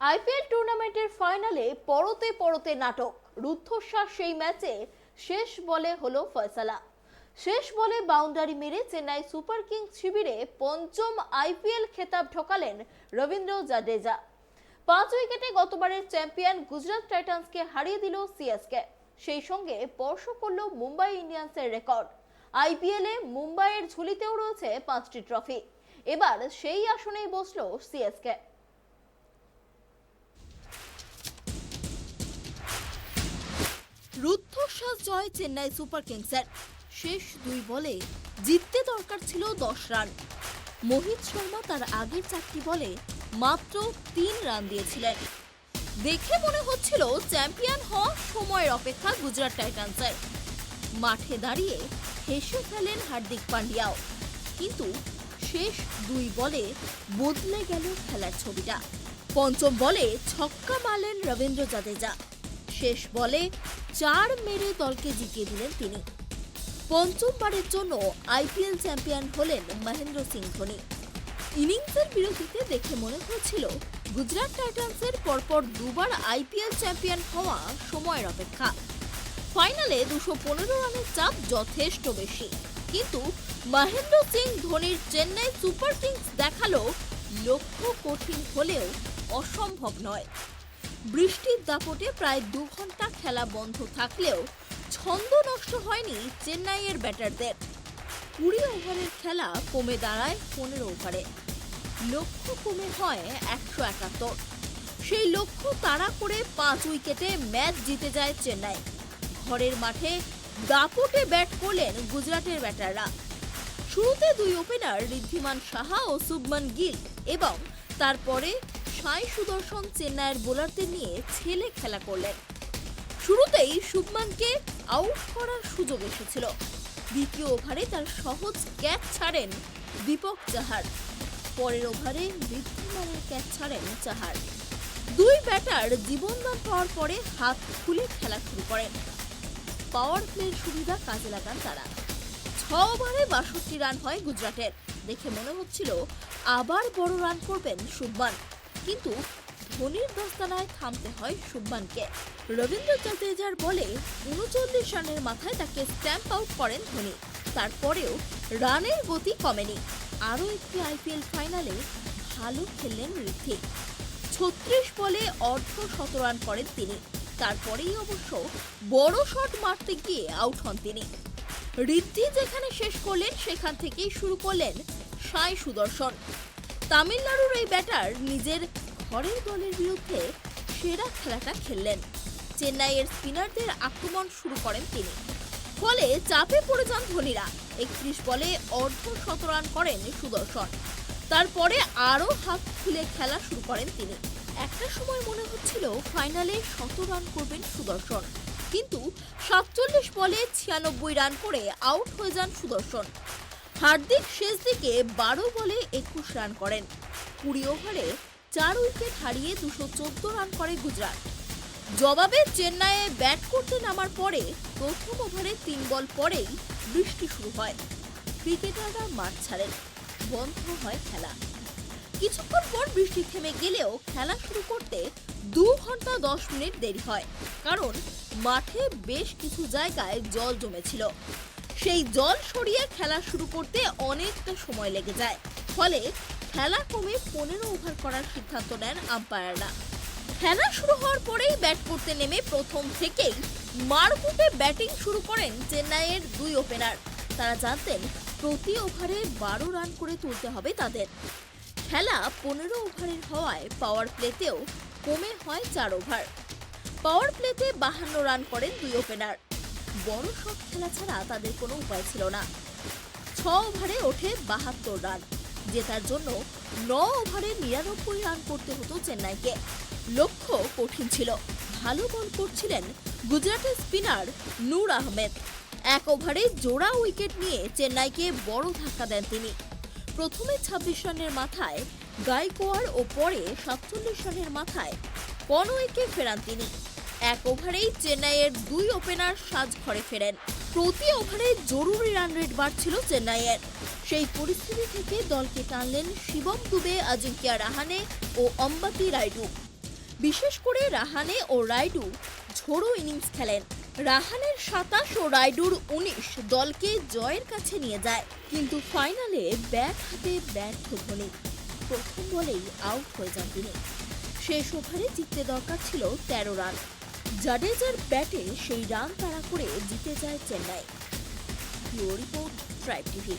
IPL টুর্নামেন্টের ফাইনালে পরতে পরতে নাটক, রুদ্ধশ্বাস সেই ম্যাচে শেষ বলে হলো ফয়সালা। শেষ বলে বাউন্ডারি মেরে চেন্নাই সুপার কিংস শিবিরে পঞ্চম আইপিএল খেতাব ঠকালেন রবীন্দ্র জাদেজা। 5 উইকেটে গতবারের চ্যাম্পিয়ন গুজরাট টাইটান্সকে হারিয়ে দিল সিএসকে। সেই সঙ্গে স্পর্শ করল মুম্বাই ইন্ডিয়ান্সের রেকর্ড। আইপিএলে মুম্বাইয়ের ঝুলিতেও রয়েছে 5টি ট্রফি। এবার সেই আসনেই বসল সিএসকে। রুদ্ধশ্বাস জয় চেন্নাই সুপার কিংসের। শেষ 2 বলে জিততে দরকার ছিল 10 রান। মোহিত শর্মা তার আগের 4টি বলে মাত্র 3 রান দিয়েছিলেন। দেখে মনে হচ্ছিল চ্যাম্পিয়ন হওয়া সময়ের অপেক্ষা গুজরাট টাইটান্সের। মাঠে দাঁড়িয়ে হেসে ফেলেন হার্দিক পান্ডিয়াও, কিন্তু শেষ 2 বলে বদলে গেল খেলার ছবিটা। পঞ্চম বলে ছক্কা মারলেন রবীন্দ্র জাদেজা। শেষ বলে 4 মেরে দলকে জিতিয়ে দিলেন তিনি। পঞ্চমবারের জন্য আইপিএল চ্যাম্পিয়ন হলেন মহেন্দ্র সিং ধোনি। ইনিংসের বিরতিতে দেখে মনে হয়েছিল গুজরাট টাইটান্সের পরপর 2বার আইপিএল চ্যাম্পিয়ন হওয়া সময়ের অপেক্ষা। ফাইনালে 215 রানের চাপ যথেষ্ট বেশি, কিন্তু মহেন্দ্র সিং ধোনির চেন্নাই সুপার কিংস দেখালো লক্ষ্য কঠিন হলেও অসম্ভব নয়। বৃষ্টির দাপটে প্রায় 2 ঘন্টা খেলা বন্ধ থাকলেও ছন্দ নষ্ট হয়নি চেন্নাইয়ের ব্যাটারদের। 20 ওভারের খেলা কমে দাঁড়ায় 15 ওভারে। লক্ষ্য কমে হয় 171। সেই লক্ষ্য তাড়া করে 5 উইকেটে ম্যাচ জিতে যায় চেন্নাই। ঘরের মাঠে দাপটে ব্যাট করলেন গুজরাটের ব্যাটাররা। শুরুতে 2 ওপেনার ঋদ্ধিমান সাহা ও শুভমান গিল এবং তারপরে সাই সুদর্শন চেন্নাইয়ের বোলারদের নিয়ে ছেলে খেলা করলেন। শুরুতেই শুভমানকে আউট করার সুযোগ এসেছিল। দ্বিতীয় ওভারে তার সহজ ক্যাচ ছাড়েন দীপক চাহার। পরের ওভারে ঋদ্ধিমানের ক্যাচ ছাড়েন চাহার। 2 ব্যাটার জীবনদান পাওয়ার পরে হাত খুলে খেলা শুরু করেন। পাওয়ার প্লের সুবিধা কাজে লাগান তারা। 6 ওভারে 62 রান হয় গুজরাটের। দেখে মনে হচ্ছিল আবার বড় রান করবেন শুভমান, কিন্তু ধোনির দস্তানায় থামতে হয় শুভমানকে। রবীন্দ্র জাদেজার বলে 39 রানের মাথায় তাকে স্ট্যাম্প আউট করেন ধোনি। তারপরেও রানের গতি কমেনি। আরও একটি আইপিএল ফাইনালে ভালো খেললেন ঋদ্ধি। 36 বলে অর্ধ-শত রান করেন তিনি। তারপরেই অবশ্য বড় শট মারতে গিয়ে আউট হন তিনি। ঋদ্ধি যেখানে শেষ করলেন সেখান থেকেই শুরু করলেন সাই সুদর্শন। তামিলনাড়ুর এই ব্যাটার নিজের ঘরের দলের বিরুদ্ধে সেরা খেলাটা খেললেন। চেন্নাইয়ের স্পিনারদের আক্রমণ শুরু করেন তিনি। ফলে চাপে পড়ে যান ধোনিরা। 31 বলে অর্ধ-শত রান করেন সুদর্শন। তারপরে আরও হাত খুলে খেলা শুরু করেন তিনি। একটা সময় মনে হচ্ছিল ফাইনালে 100 রান করবেন সুদর্শন, কিন্তু 47 বলে 96 রান করে আউট হয়ে যান সুদর্শন। হার্দিক শেষ দিকে 12 বলে 21 রান করেন। 20 ওভারে 4 উইকেট হারিয়ে 214 রান করে গুজরাট। জবাবে চেন্নাইয়ে ব্যাট করতে নামার পরে প্রথম ওভারে 3 বল পরেই বৃষ্টি শুরু হয়। ক্রিকেটাররা মাঠ ছাড়েন, বন্ধ হয় খেলা। কিছুক্ষণ পর বৃষ্টি থেমে গেলেও খেলা শুরু করতে 2 ঘন্টা 10 মিনিট দেরি হয়, কারণ মাঠে বেশ কিছু জায়গায় জল জমেছিল। সেই জল সরিয়ে খেলা শুরু করতে অনেকটা সময় লেগে যায়। ফলে খেলা কমে 15 ওভার করার সিদ্ধান্ত নেন আম্পায়াররা। খেলা শুরু হওয়ার পরেই ব্যাট করতে নেমে প্রথম থেকেই মারকুটে ব্যাটিং শুরু করেন চেন্নাইয়ের 2 ওপেনার। তারা জানতেন প্রতি ওভারে 12 রান করে তুলতে হবে তাদের। খেলা 15 ওভারের হওয়ায় পাওয়ার প্লেতেও কমে হয় 4 ওভার। পাওয়ার প্লেতে 52 রান করেন 2 ওপেনার। বড় শট খেলা ছাড়া তাদের কোনো উপায় ছিল না। 6 ওভারে ওঠে 72 রান। জেতার জন্য 9 ওভারে 99 রান করতে হতো চেন্নাইকে। লক্ষ্য কঠিন ছিল। ভালো বল করছিলেন গুজরাটের স্পিনার নূর আহমেদ। 1 ওভারে জোড়া উইকেট নিয়ে চেন্নাইকে বড় ধাক্কা দেন তিনি। প্রথমে 26 রানের মাথায় গাইকোয়াড় ও পরে 47 রানের মাথায় কনওয়েকে ফেরান তিনি। 1 ওভারেই চেন্নাইয়ের 2 ওপেনার সাজঘরে ফেরেন। প্রতি ওভারে জরুরি রান রেট বাড়ছিল চেন্নাইয়ের। সেই পরিস্থিতি থেকে দলকে টানলেন শিবম দুবে, আজিঙ্কিয়া রাহানে ও অম্বাতি রাইডু। বিশেষ করে রাহানে ও রাইডু ঝোড়ো ইনিংস খেলেন। রাহানের 27 ও রাইডুর 19 দলকে জয়ের কাছে নিয়ে যায়, কিন্তু ফাইনালে ব্যাট হাতে ব্যর্থ ধোনি। প্রথম বলেই আউট হয়ে যান তিনি। শেষ ওভারে জিততে দরকার ছিল 13 রান। জাডেজার ব্যাটে সেই রান তাড়া করে জিতে যায় চেন্নাই। Report tribe TV.